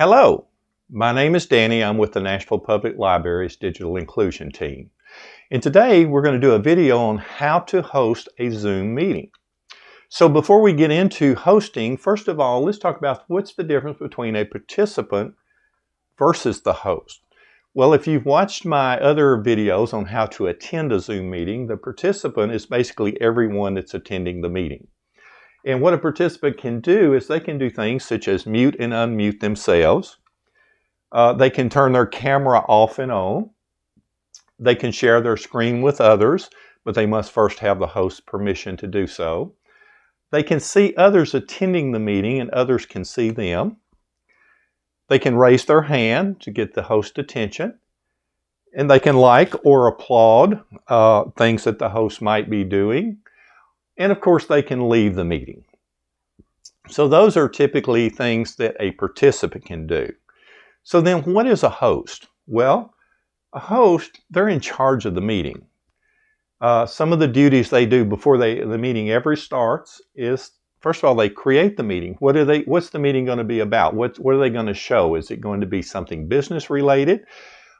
Hello, my name is Danny. I'm with the Nashville Public Library's Digital Inclusion team. And today we're going to do a video on how to host a Zoom meeting. So before we get into hosting, first of all, let's talk about what's the difference between a participant versus the host. Well, if you've watched my other videos on how to attend a Zoom meeting, the participant is basically everyone that's attending the meeting. And what a participant can do is they can do things such as mute and unmute themselves. They can turn their camera off and on. They can share their screen with others, but they must first have the host's permission to do so. They can see others attending the meeting and others can see them. They can raise their hand to get the host's attention. And they can like or applaud things that the host might be doing. And of course, they can leave the meeting. So those are typically things that a participant can do. So then what is a host? Well, a host, they're in charge of the meeting. Some of the duties they do before the meeting ever starts is, first of all, they create the meeting. What's the meeting going to be about? What are they going to show? Is it going to be something business related?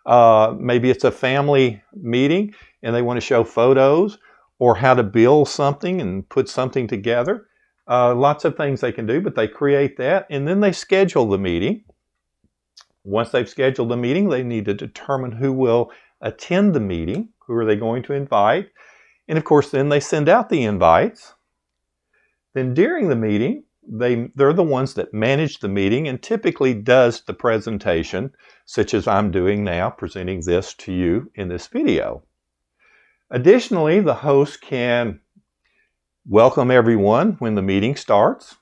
Maybe it's a family meeting and they want to show photos or how to build something and put something together. Lots of things they can do, but they create that and then they schedule the meeting. Once they've scheduled the meeting, they need to determine who will attend the meeting, who are they going to invite, and of course then they send out the invites. Then during the meeting, they're the ones that manage the meeting and typically does the presentation, such as I'm doing now, presenting this to you in this video. Additionally, the host can welcome everyone when the meeting starts.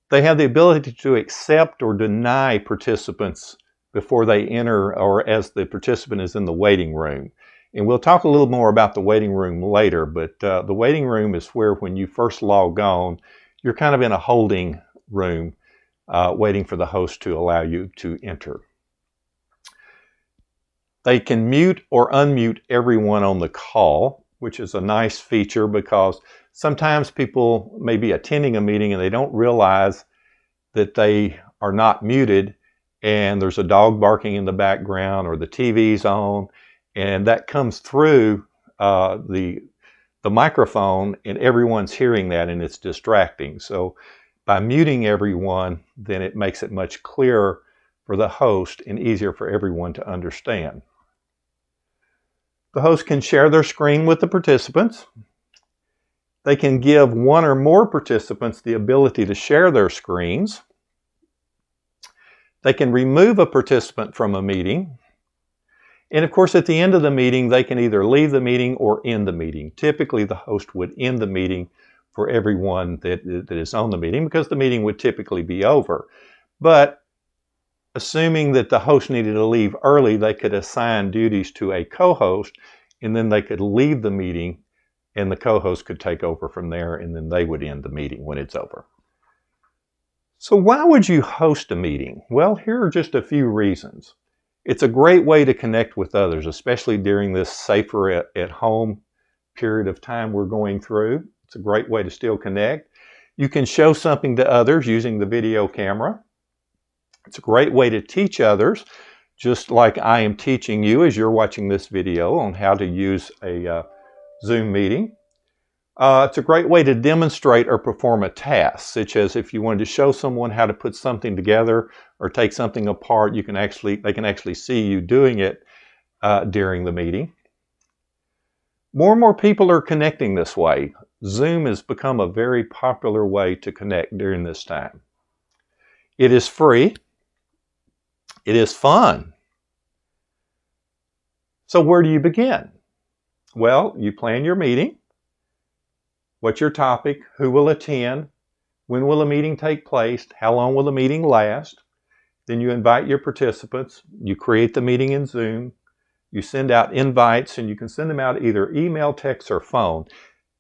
They have the ability to accept or deny participants before they enter or as the participant is in the waiting room. And we'll talk a little more about the waiting room later, but the waiting room is where when you first log on, you're kind of in a holding room waiting for the host to allow you to enter. They can mute or unmute everyone on the call, which is a nice feature because sometimes people may be attending a meeting and they don't realize that they are not muted and there's a dog barking in the background or the TV's on, and that comes through the microphone and everyone's hearing that and it's distracting. So by muting everyone, then it makes it much clearer for the host and easier for everyone to understand. The host can share their screen with the participants. They can give one or more participants the ability to share their screens. They can remove a participant from a meeting. And of course, at the end of the meeting, they can either leave the meeting or end the meeting. Typically, the host would end the meeting for everyone that is on the meeting because the meeting would typically be over. But assuming that the host needed to leave early, they could assign duties to a co-host and then they could leave the meeting and the co-host could take over from there and then they would end the meeting when it's over. So why would you host a meeting? Well, here are just a few reasons. It's a great way to connect with others, especially during this safer at home period of time we're going through. It's a great way to still connect. You can show something to others using the video camera. It's a great way to teach others, just like I am teaching you as you're watching this video on how to use a Zoom meeting. It's a great way to demonstrate or perform a task, such as if you wanted to show someone how to put something together or take something apart, they can actually see you doing it during the meeting. More and more people are connecting this way. Zoom has become a very popular way to connect during this time. It is free. It is fun. So where do you begin? Well, you plan your meeting. What's your topic? Who will attend? When will the meeting take place? How long will the meeting last? Then you invite your participants. You create the meeting in Zoom. You send out invites, and you can send them out either email, text, or phone.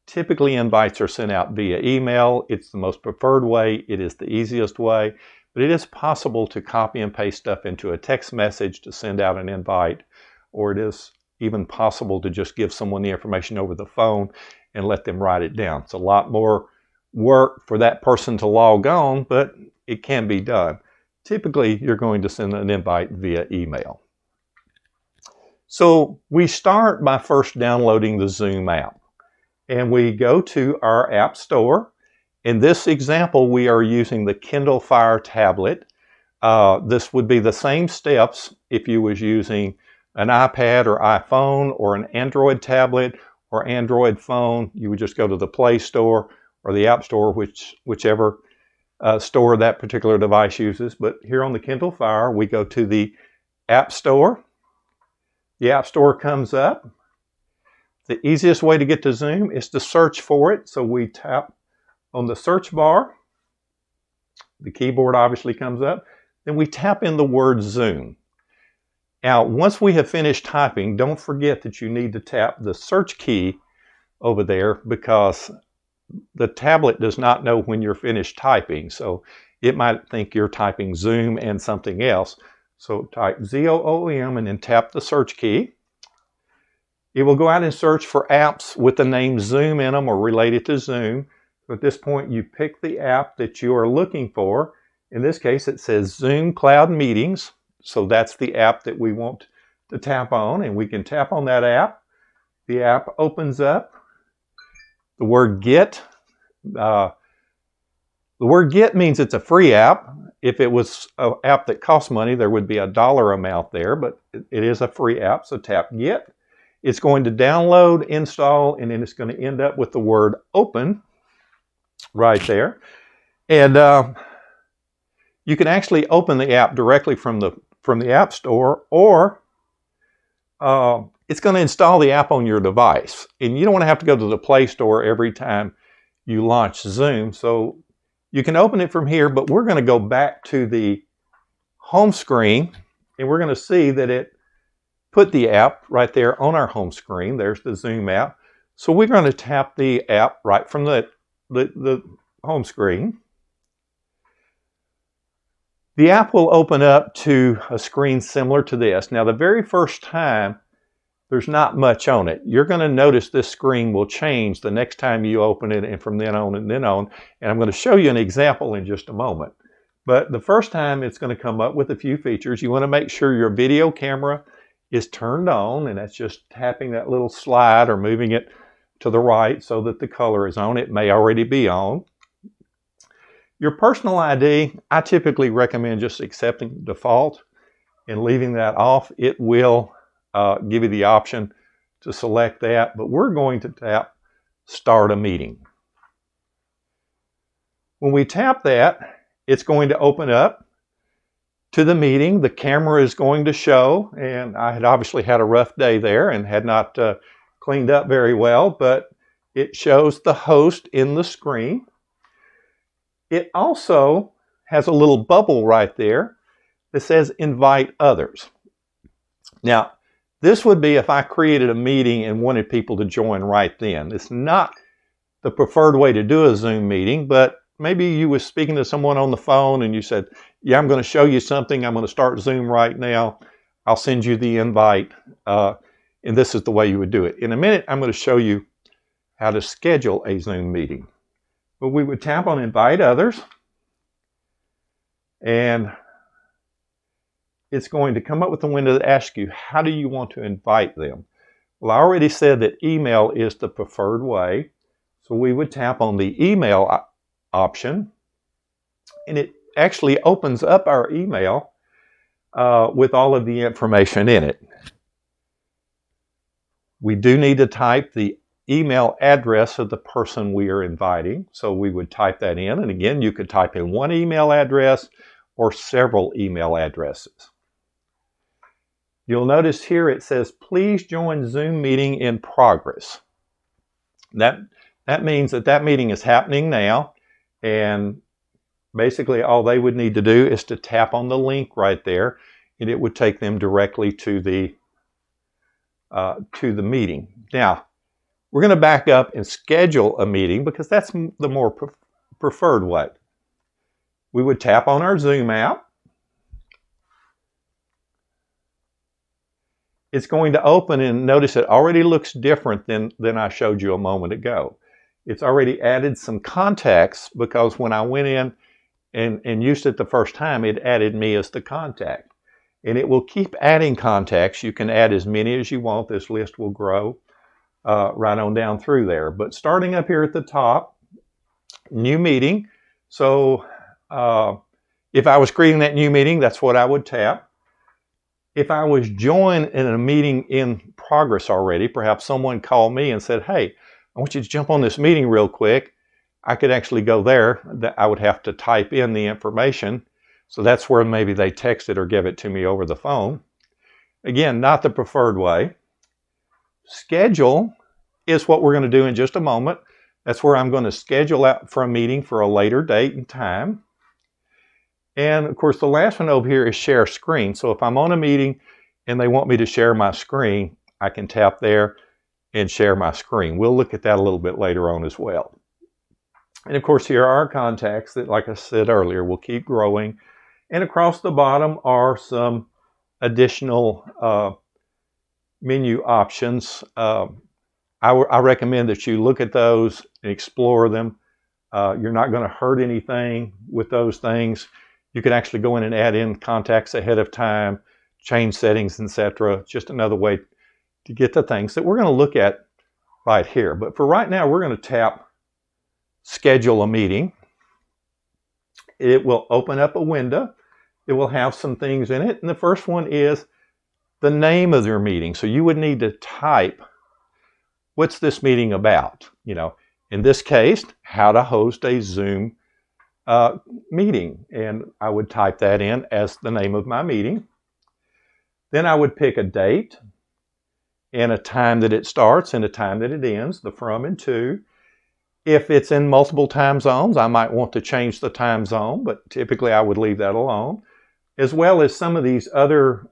Typically, invites are sent out via email. It's the most preferred way. It is the easiest way. But it is possible to copy and paste stuff into a text message to send out an invite, or it is even possible to just give someone the information over the phone and let them write it down. It's a lot more work for that person to log on, but it can be done. typically you're going to send an invite via email. So we start by first downloading the Zoom app, and we go to our app store. In this example, we are using the Kindle Fire tablet. This would be the same steps if you was using an iPad or iPhone or an Android tablet or Android phone. You would just go to the Play Store or the App Store, whichever store that particular device uses. But here on the Kindle Fire, we go to the App Store. The App Store comes up. The easiest way to get to Zoom is to search for it. So we tap on the search bar. The keyboard obviously comes up. Then we tap in the word Zoom. Now, once we have finished typing, don't forget that you need to tap the search key over there, because the tablet does not know when you're finished typing. So it might think you're typing Zoom and something else. So type ZOOM and then tap the search key. It will go out and search for apps with the name Zoom in them or related to Zoom. So at this point, you pick the app that you are looking for. In this case, it says Zoom Cloud Meetings. So that's the app that we want to tap on, and we can tap on that app. The app opens up. The word Get. The word Get means it's a free app. If it was an app that costs money, there would be a dollar amount there, but it is a free app, so tap Get. It's going to download, install, and then it's going to end up with the word Open right there. And you can actually open the app directly from the App Store, or it's going to install the app on your device. And you don't want to have to go to the Play Store every time you launch Zoom. So you can open it from here, but we're going to go back to the home screen, and we're going to see that it put the app right there on our home screen. There's the Zoom app. So we're going to tap the app right from the home screen. The app will open up to a screen similar to this. Now, the very first time, there's not much on it. You're going to notice this screen will change the next time you open it, and from then on and then on. And I'm going to show you an example in just a moment. But the first time, it's going to come up with a few features. You want to make sure your video camera is turned on, and that's just tapping that little slide or moving it to the right so that the color is on. It may already be on. Your personal ID, I typically recommend just accepting default and leaving that off. It will give you the option to select that, but we're going to tap Start a Meeting. When we tap that, it's going to open up to the meeting. The camera is going to show, and I had obviously had a rough day there and had not cleaned up very well, but it shows the host in the screen. It also has a little bubble right there that says Invite Others. Now, this would be if I created a meeting and wanted people to join right then. It's not the preferred way to do a Zoom meeting, but maybe you were speaking to someone on the phone and you said, yeah, I'm going to show you something. I'm going to start Zoom right now. I'll send you the invite, and this is the way you would do it. In a minute, I'm going to show you how to schedule a Zoom meeting. But we would tap on Invite Others, and it's going to come up with a window that asks you, how do you want to invite them? Well, I already said that email is the preferred way. So we would tap on the email option, and it actually opens up our email with all of the information in it. We do need to type the email address of the person we are inviting. So we would type that in. And again, you could type in one email address or several email addresses. You'll notice here it says, please join Zoom meeting in progress. That means that meeting is happening now. And basically all they would need to do is to tap on the link right there, and it would take them directly to the meeting. Now, we're going to back up and schedule a meeting because that's the more preferred way. We would tap on our Zoom app. It's going to open, and notice it already looks different than I showed you a moment ago. It's already added some context because when I went in and used it the first time, it added me as the contact. And it will keep adding contacts. You can add as many as you want. This list will grow right on down through there. But starting up here at the top, new meeting. So if I was creating that new meeting, that's what I would tap. If I was joined in a meeting in progress already, perhaps someone called me and said, hey, I want you to jump on this meeting real quick. I could actually go there. I would have to type in the information. So that's where maybe they text it or give it to me over the phone. Again, not the preferred way. Schedule is what we're going to do in just a moment. That's where I'm going to schedule out for a meeting for a later date and time. And of course, the last one over here is share screen. So if I'm on a meeting and they want me to share my screen, I can tap there and share my screen. We'll look at that a little bit later on as well. And of course, here are our contacts that, like I said earlier, will keep growing. And across the bottom are some additional menu options. I recommend that you look at those and explore them. You're not going to hurt anything with those things. You can actually go in and add in contacts ahead of time, change settings, etc. Just another way to get the things that we're going to look at right here. But for right now, we're going to tap Schedule a Meeting. It will open up a window. It will have some things in it. And the first one is the name of your meeting. So you would need to type, what's this meeting about? You know, in this case, how to host a Zoom meeting. And I would type that in as the name of my meeting. Then I would pick a date and a time that it starts and a time that it ends, the from and to. If it's in multiple time zones, I might want to change the time zone, but typically I would leave that alone. As well as some of these other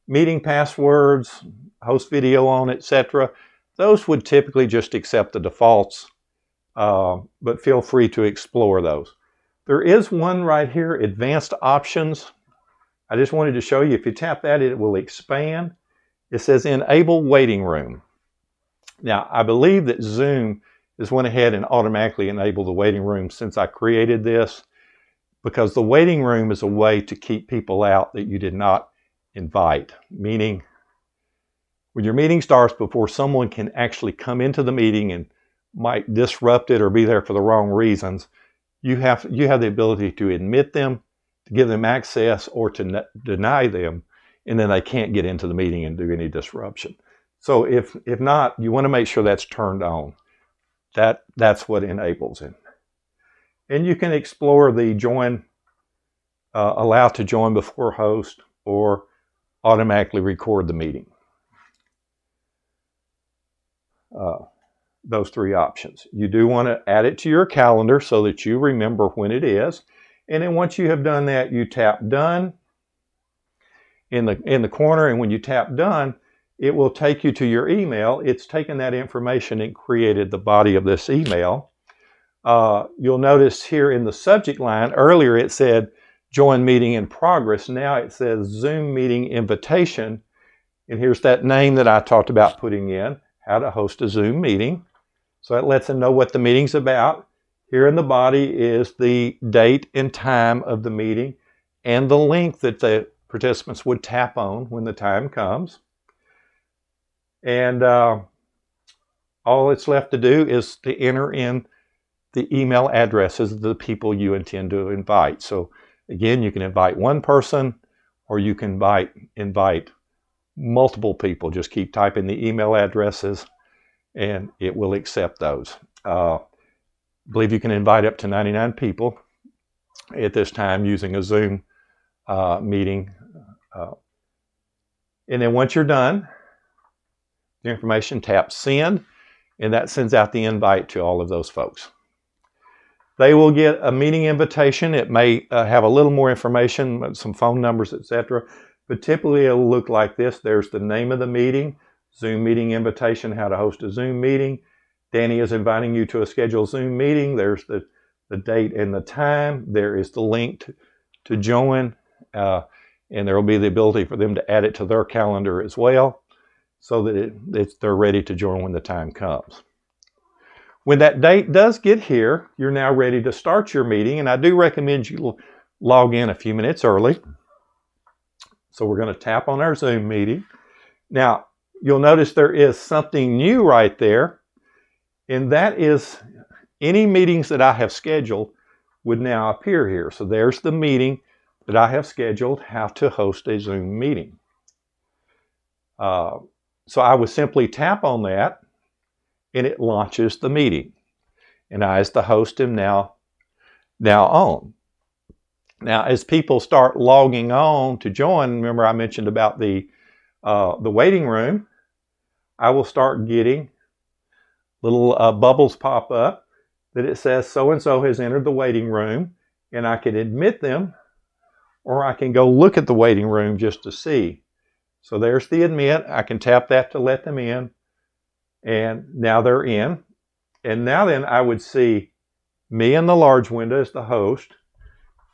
meeting passwords, host video on, etc. Those would typically just accept the defaults, but feel free to explore those. There is one right here, Advanced Options. I just wanted to show you, if you tap that, it will expand. It says Enable Waiting Room. Now, I believe that Zoom has went ahead and automatically enabled the waiting room since I created this, because the waiting room is a way to keep people out that you did not invite. Meaning, when your meeting starts, before someone can actually come into the meeting and might disrupt it or be there for the wrong reasons, you have the ability to admit them, to give them access, or to deny them, and then they can't get into the meeting and do any disruption. So if not, you want to make sure that's turned on. That's what enables it. And you can explore the join, allow to join before host, or automatically record the meeting. Those three options. You do want to add it to your calendar so that you remember when it is. And then once you have done that, you tap Done in the corner. And when you tap Done, it will take you to your email. It's taken that information and created the body of this email. You'll notice here in the subject line, earlier it said Join Meeting in Progress. Now it says Zoom Meeting Invitation. And here's that name that I talked about putting in, how to host a Zoom meeting. So it lets them know what the meeting's about. Here in the body is the date and time of the meeting and the link that the participants would tap on when the time comes. And all it's left to do is to enter in the email addresses of the people you intend to invite. So again, you can invite one person, or you can invite multiple people. Just keep typing the email addresses and it will accept those. I believe you can invite up to 99 people at this time using a Zoom meeting. And then once you're done, the information, tap Send, and that sends out the invite to all of those folks. They will get a meeting invitation. It may have a little more information, some phone numbers, etc. But typically it will look like this. There's the name of the meeting, Zoom meeting invitation, how to host a Zoom meeting. Danny is inviting you to a scheduled Zoom meeting. There's the date and the time. There is the link to join, and there will be the ability for them to add it to their calendar as well, so that they're ready to join when the time comes. When that date does get here, you're now ready to start your meeting, and I do recommend you log in a few minutes early. So we're going to tap on our Zoom meeting. Now, you'll notice there is something new right there, and that is any meetings that I have scheduled would now appear here. So there's the meeting that I have scheduled, how to host a Zoom meeting. So I would simply tap on that, and it launches the meeting. And I, as the host, am now on. Now, as people start logging on to join, remember I mentioned about the waiting room, I will start getting little bubbles pop up that it says so-and-so has entered the waiting room, and I can admit them, or I can go look at the waiting room just to see. So there's the admit. I can tap that to let them in, and now they're in. And now then I would see me in the large window as the host,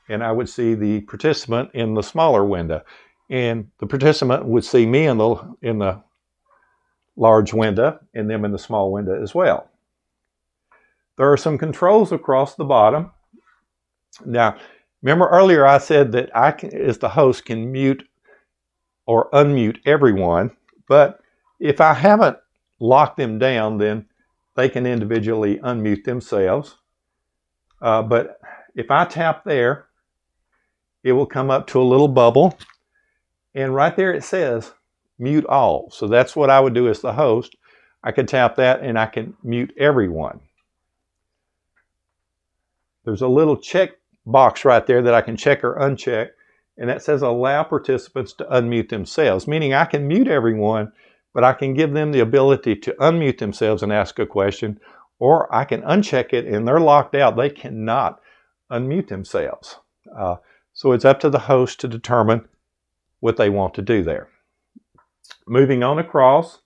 and I would see the participant in the smaller window. And the participant would see me in the large window and them in the small window as well. There are some controls across the bottom. Now, remember earlier I said that I, as the host, can mute or unmute everyone, but if I haven't locked them down, then they can individually unmute themselves. But if I tap there, it will come up to a little bubble, and right there it says mute all. So that's what I would do as the host. I can tap that and I can mute everyone. There's a little check box right there that I can check or uncheck, and that says allow participants to unmute themselves, meaning I can mute everyone, but I can give them the ability to unmute themselves and ask a question, or I can uncheck it and they're locked out. They cannot unmute themselves. So it's up to the host to determine what they want to do there. Moving on across,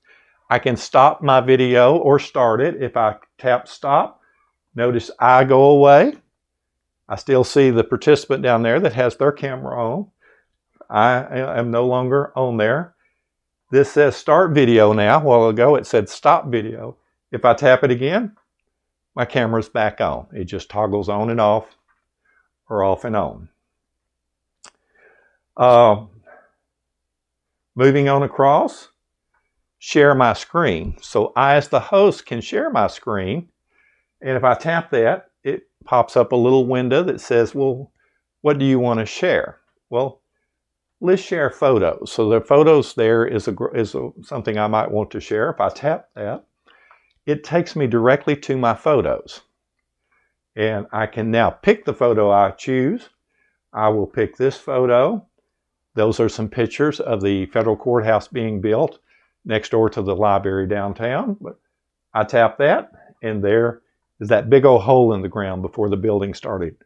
I can stop my video or start it. If I tap stop, notice I go away. I still see the participant down there that has their camera on. I am no longer on there. This says start video now. A while ago it said stop video. If I tap it again, my camera's back on. It just toggles on and off, or off and on. Moving on across, share my screen. So I, as the host, can share my screen. And if I tap that, it pops up a little window that says, well, what do you want to share? Well, let's share photos. So the photos there is something I might want to share. If I tap that, it takes me directly to my photos. And I can now pick the photo I choose. I will pick this photo. Those are some pictures of the federal courthouse being built next door to the library downtown. But I tap that, and there is that big old hole in the ground before the building started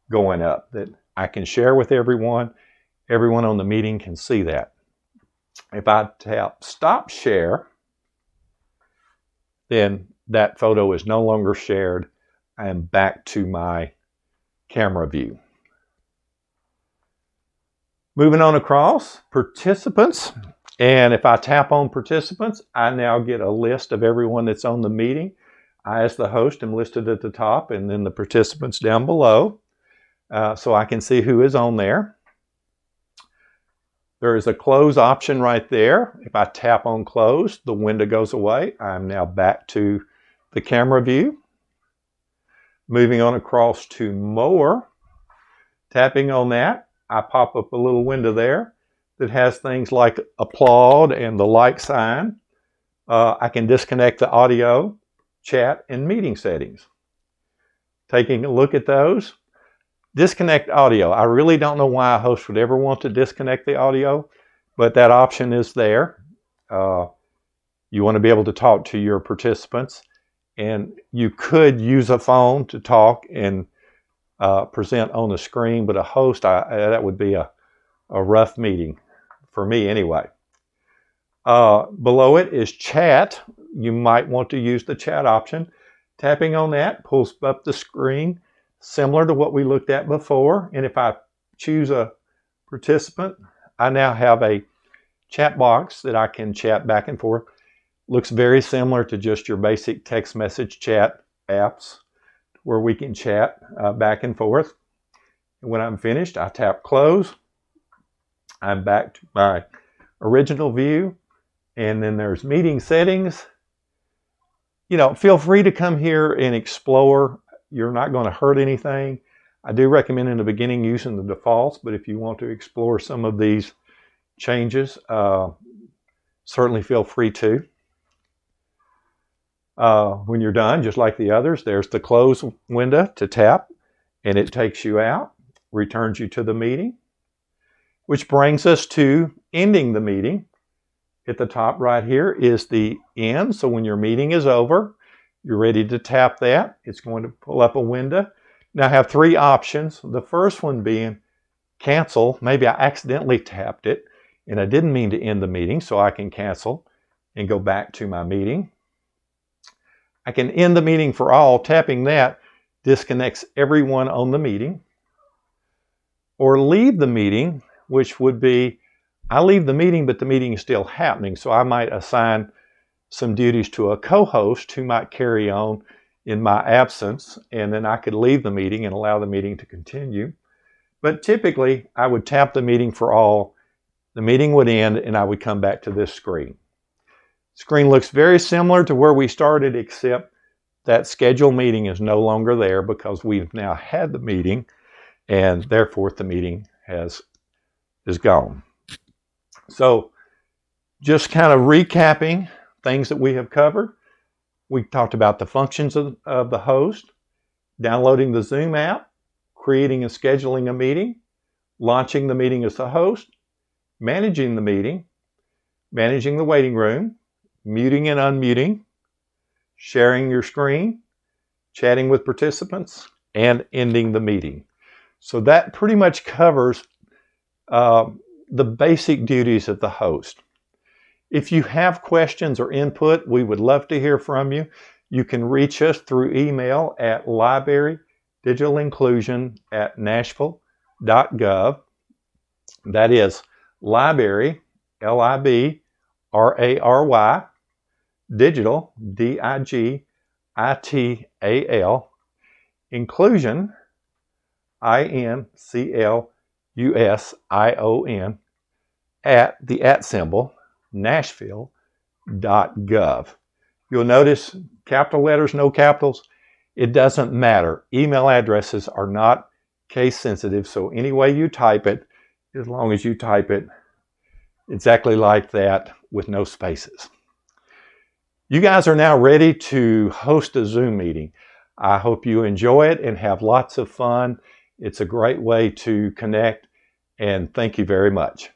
going up that I can share with everyone. Everyone on the meeting can see that. If I tap stop share, then that photo is no longer shared. I am back to my camera view. Moving on across, participants. And if I tap on participants, I now get a list of everyone that's on the meeting. I, as the host, am listed at the top, and then the participants down below. So I can see who is on there. There is a close option right there. If I tap on close, the window goes away. I'm now back to the camera view. Moving on across to more. Tapping on that, I pop up a little window there that has things like applaud and the like sign. I can disconnect the audio, chat, and meeting settings. Taking a look at those. Disconnect audio. I really don't know why a host would ever want to disconnect the audio, but that option is there. You want to be able to talk to your participants, and you could use a phone to talk and present on the screen, but a host, that would be a rough meeting for me anyway. Below it is chat. You might want to use the chat option. Tapping on that pulls up the screen, similar to what we looked at before. And if I choose a participant, I now have a chat box that I can chat back and forth. Looks very similar to just your basic text message chat apps where we can chat back and forth. And when I'm finished, I tap close. I'm back to my original view. And then there's meeting settings. You know, feel free to come here and explore. You're not going to hurt anything. I do recommend in the beginning using the defaults, but if you want to explore some of these changes, certainly feel free to. When you're done, just like the others, there's the close window to tap, and it takes you out, returns you to the meeting, which brings us to ending the meeting. At the top right here is the end. So when your meeting is over, you're ready to tap that. It's going to pull up a window. Now I have three options. The first one being cancel. Maybe I accidentally tapped it and I didn't mean to end the meeting, so I can cancel and go back to my meeting. I can end the meeting for all. Tapping that disconnects everyone on the meeting. Or leave the meeting, which would be, I leave the meeting, but the meeting is still happening. So I might assign some duties to a co-host who might carry on in my absence, and then I could leave the meeting and allow the meeting to continue. But typically, I would tap the meeting for all, the meeting would end, and I would come back to this screen. Screen looks very similar to where we started, except that scheduled meeting is no longer there because we've now had the meeting, and therefore the meeting is gone. So just kind of recapping things that we have covered. We talked about the functions of the host, downloading the Zoom app, creating and scheduling a meeting, launching the meeting as the host, managing the meeting, managing the waiting room, muting and unmuting, sharing your screen, chatting with participants, and ending the meeting. So that pretty much covers the basic duties of the host. If you have questions or input, we would love to hear from you. You can reach us through email at librarydigitalinclusion@nashville.gov. That is library, L-I-B-R-A-R-Y, digital, D-I-G-I-T-A-L, inclusion, I-N-C-L-U-S-I-O-N, at the @ symbol, Nashville.gov. You'll notice capital letters, no capitals. It doesn't matter. Email addresses are not case sensitive, so any way you type it, as long as you type it exactly like that with no spaces. You guys are now ready to host a Zoom meeting. I hope you enjoy it and have lots of fun. It's a great way to connect, and thank you very much.